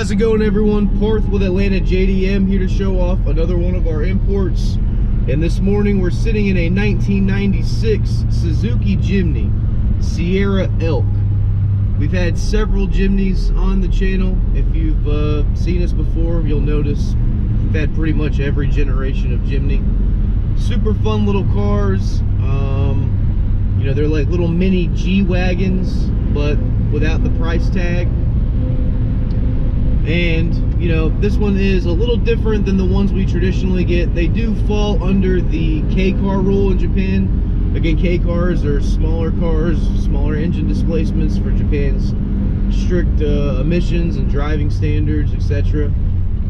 How's it going, everyone? Parth with Atlanta JDM here to show off another one of our imports. And this morning we're sitting in a 1996 Suzuki Jimny Sierra Elk. We've had several Jimnys on the channel. If you've seen us before, you'll notice we've had pretty much every generation of Jimny. Super fun little cars. You know, they're like little mini G-Wagons, but without the price tag. And, you know, this one is a little different than the ones we traditionally get. They do fall under the K-car rule in Japan. Again, K-cars are smaller cars, smaller engine displacements for Japan's strict emissions and driving standards, etc.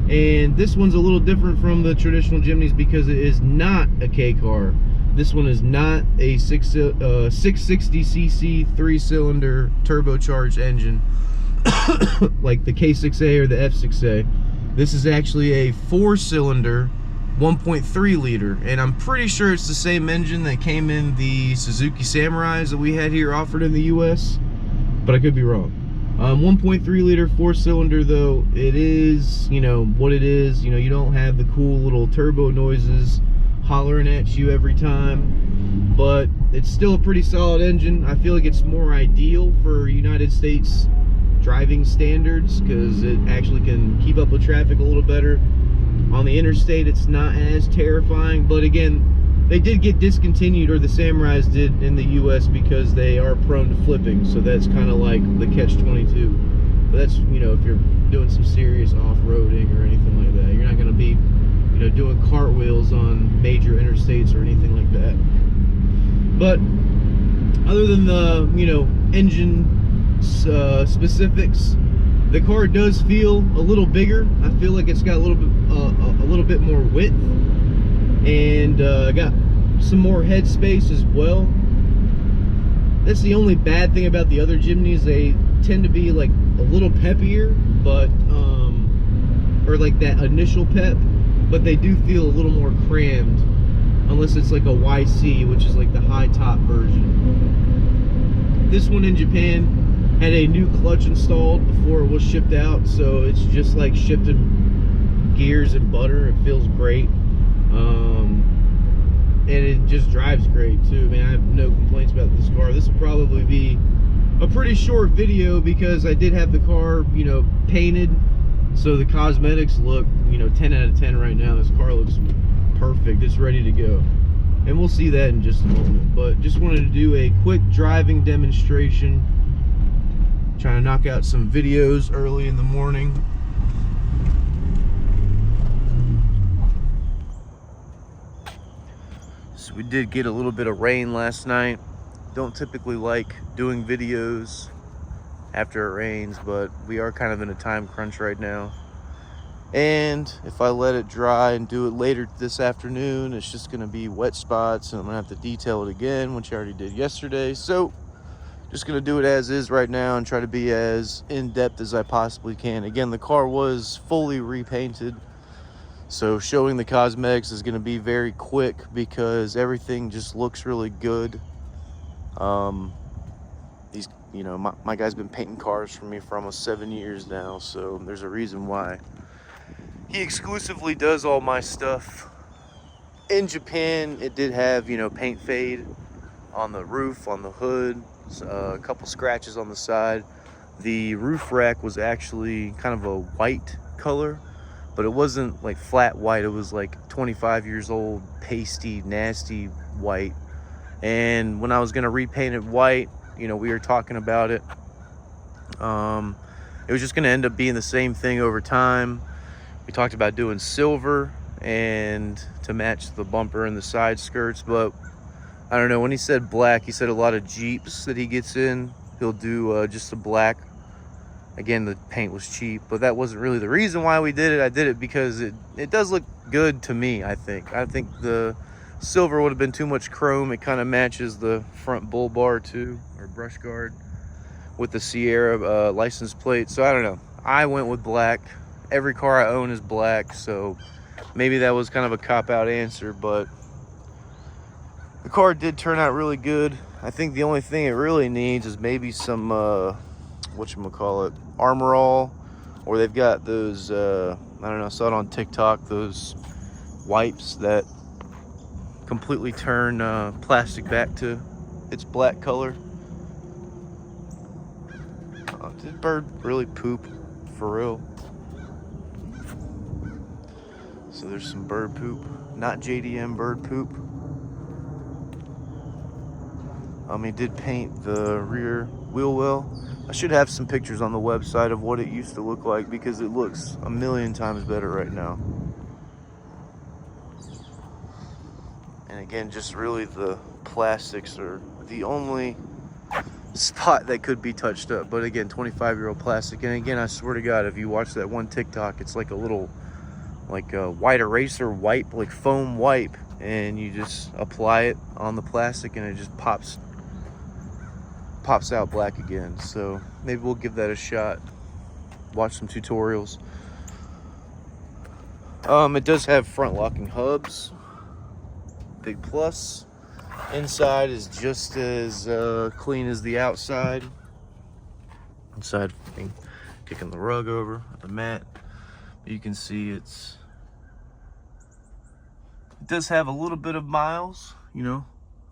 And this one's a little different from the traditional Jimnys because it is not a K-car. This one is not a 660cc 3-cylinder turbocharged engine like the K6A or the F6A. This is actually a 4-cylinder 1.3 liter, and I'm pretty sure it's the same engine that came in the Suzuki Samurais that we had here offered in the US, but I could be wrong. 1.3 liter 4-cylinder though, it is, you know, what it is. You know, you don't have the cool little turbo noises hollering at you every time, but it's still a pretty solid engine. I feel like it's more ideal for United States driving standards because it actually can keep up with traffic a little better. On the interstate, it's not as terrifying, but again, they did get discontinued, or the Samurais did, in the US because they are prone to flipping, so that's kind of like the catch-22. But that's, you know, if you're doing some serious off-roading or anything like that, you're not going to be, you know, doing cartwheels on major interstates or anything like that. But other than the, you know, engine specifics, the car does feel a little bigger. I feel like it's got a little bit more width, and got some more head space as well. That's the only bad thing about the other Jimnys. They tend to be like a little peppier, but or like that initial pep, but they do feel a little more crammed, unless it's like a YC, which is like the high top version. This one in Japan had a new clutch installed before it was shipped out, so it's just like shifting gears and butter. It feels great, and it just drives great too. Man, I have no complaints about this car. This will probably be a pretty short video because I did have the car, you know, painted, so the cosmetics look, you know, 10 out of 10 right now. This car looks perfect. It's ready to go, and we'll see that in just a moment. But just wanted to do a quick driving demonstration, trying to knock out some videos early in the morning. So we did get a little bit of rain last night. Don't typically like doing videos after it rains, but we are kind of in a time crunch right now. And if I let it dry and do it later this afternoon, it's just gonna be wet spots, and I'm gonna have to detail it again, which I already did yesterday. So just gonna do it as is right now and try to be as in-depth as I possibly can. Again, the car was fully repainted, so showing the cosmetics is gonna be very quick because everything just looks really good. You know, my guy's been painting cars for me for almost 7 years now, so there's a reason why he exclusively does all my stuff. In Japan, it did have, you know, paint fade on the roof, on the hood, a couple scratches on the side. The roof rack was actually kind of a white color, but it wasn't like flat white. It was like 25 years old, pasty, nasty white. And when I was gonna repaint it white, you know, we were talking about it. It was just gonna end up being the same thing over time. We talked about doing silver and to match the bumper and the side skirts, but I don't know, when he said black, he said a lot of Jeeps that he gets in, he'll do just a black. Again, the paint was cheap, but that wasn't really the reason why we did it. I did it because it does look good to me, I think. I think the silver would have been too much chrome. It kind of matches the front bull bar too, or brush guard, with the Sierra license plate. So I don't know. I went with black. Every car I own is black, so maybe that was kind of a cop-out answer, but the car did turn out really good. I think the only thing it really needs is maybe some whatchamacallit, Armor All Or they've got those, I don't know, I saw it on TikTok, those wipes that completely turn plastic back to its black color. Did bird really poop for real? So there's some bird poop, not JDM bird poop. He did paint the rear wheel well. I should have some pictures on the website of what it used to look like, because it looks a million times better right now. And again, just really the plastics are the only spot that could be touched up. But again, 25-year-old plastic. And again, I swear to God, if you watch that one TikTok, it's like a little, like a white eraser wipe, like foam wipe, and you just apply it on the plastic and it just pops out black again. So maybe we'll give that a shot, watch some tutorials. It does have front locking hubs, big plus. Inside is just as clean as the outside. Inside, kicking the rug over the mat, you can see it does have a little bit of miles, you know,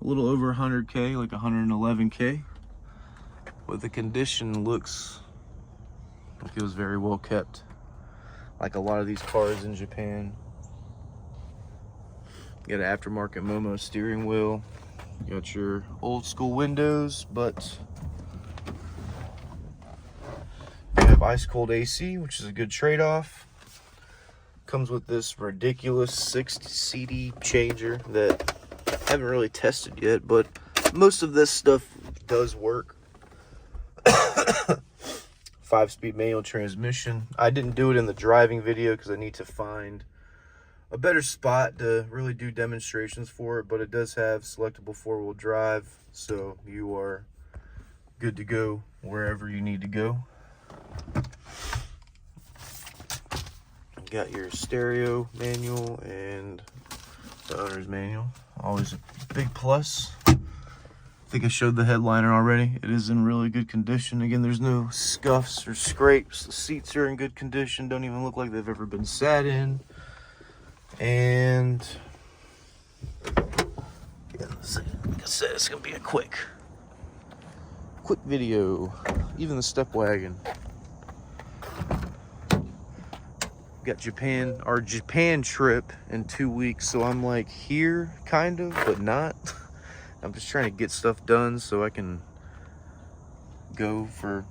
a little over 100K, like 111K. But the condition looks like it was very well kept, like a lot of these cars in Japan. You got an aftermarket Momo steering wheel. You got your old school windows, but you have ice cold AC, which is a good trade-off. Comes with this ridiculous 6 CD changer that I haven't really tested yet, but most of this stuff does work. 5-speed manual transmission. I didn't do it in the driving video because I need to find a better spot to really do demonstrations for it, but it does have selectable 4-wheel drive, so you are good to go wherever you need to go. You got your stereo manual and the owner's manual. Always a big plus. I think I showed the headliner already. It is in really good condition. Again, there's no scuffs or scrapes. The seats are in good condition. Don't even look like they've ever been sat in. And yeah, like I said, it's gonna be a quick video. Even the step wagon. Got our Japan trip in 2 weeks, so I'm like here kind of, but not. I'm just trying to get stuff done so I can go for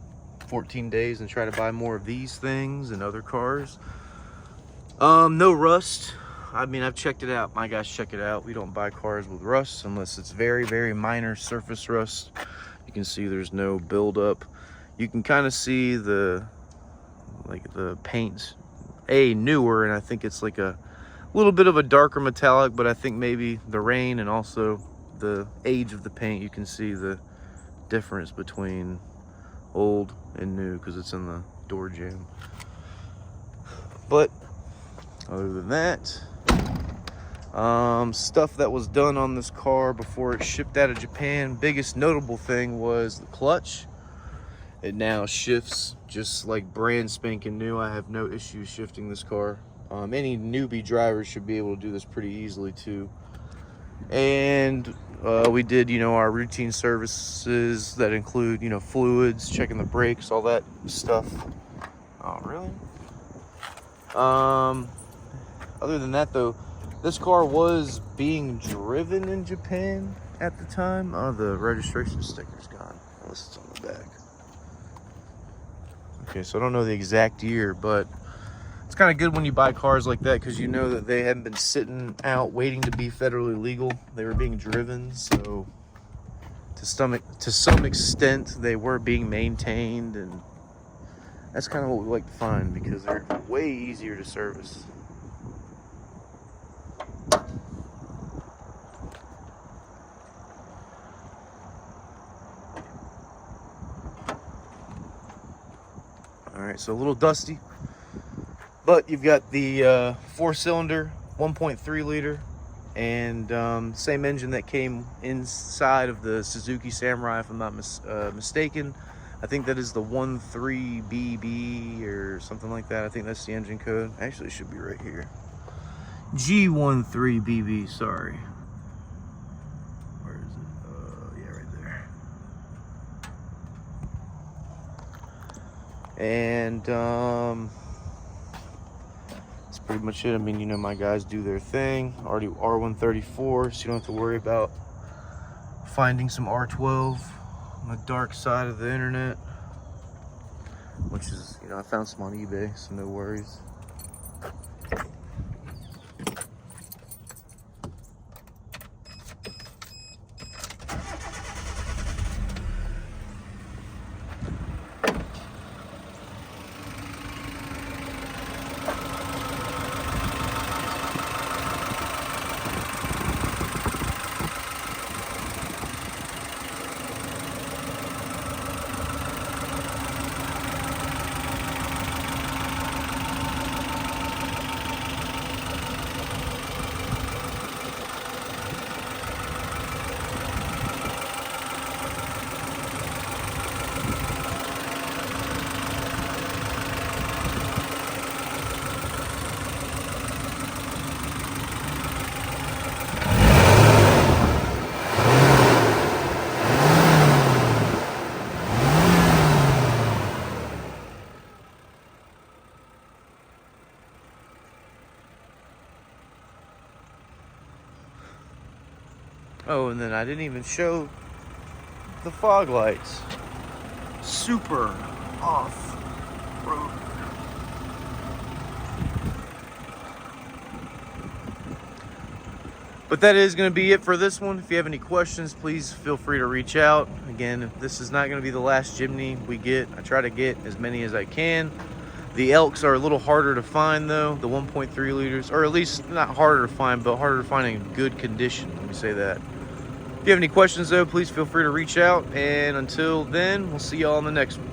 14 days and try to buy more of these things and other cars. No rust. I mean, I've checked it out. My guys check it out. We don't buy cars with rust unless it's very, very minor surface rust. You can see there's no buildup. You can kind of see the paint, newer, and I think it's like a little bit of a darker metallic, but I think maybe the rain and also the age of the paint, you can see the difference between old and new because it's in the door jamb. But other than that, stuff that was done on this car before it shipped out of Japan, biggest notable thing was the clutch. It now shifts just like brand spanking new. I have no issue shifting this car. Any newbie driver should be able to do this pretty easily too. And we did, our routine services that include, fluids, checking the brakes, all that stuff. Oh, really? Other than that, though, this car was being driven in Japan at the time. Oh, the registration sticker's gone, unless it's on the back. Okay, so I don't know the exact year, but it's kind of good when you buy cars like that because you know that they haven't been sitting out waiting to be federally legal. They were being driven, so to some extent they were being maintained, and that's kind of what we like to find because they're way easier to service. All right, so a little dusty. But you've got the 4-cylinder, 1.3 liter, and same engine that came inside of the Suzuki Samurai, if I'm not mistaken, I think that is the 13BB or something like that. I think that's the engine code. Actually, it should be right here. G13BB, sorry. Where is it? Yeah, right there. And that's pretty much it. I mean, you know, my guys do their thing. Already R134, so you don't have to worry about finding some R12 on the dark side of the internet, which is, you know, I found some on eBay, so no worries. Oh, and then I didn't even show the fog lights. Super off-road. But that is going to be it for this one. If you have any questions, please feel free to reach out. Again, this is not going to be the last Jimny we get. I try to get as many as I can. The Elks are a little harder to find though, the 1.3 liters, or at least not harder to find, but harder to find in good condition, let me say that. If you have any questions though, please feel free to reach out, and until then, we'll see y'all on the next one.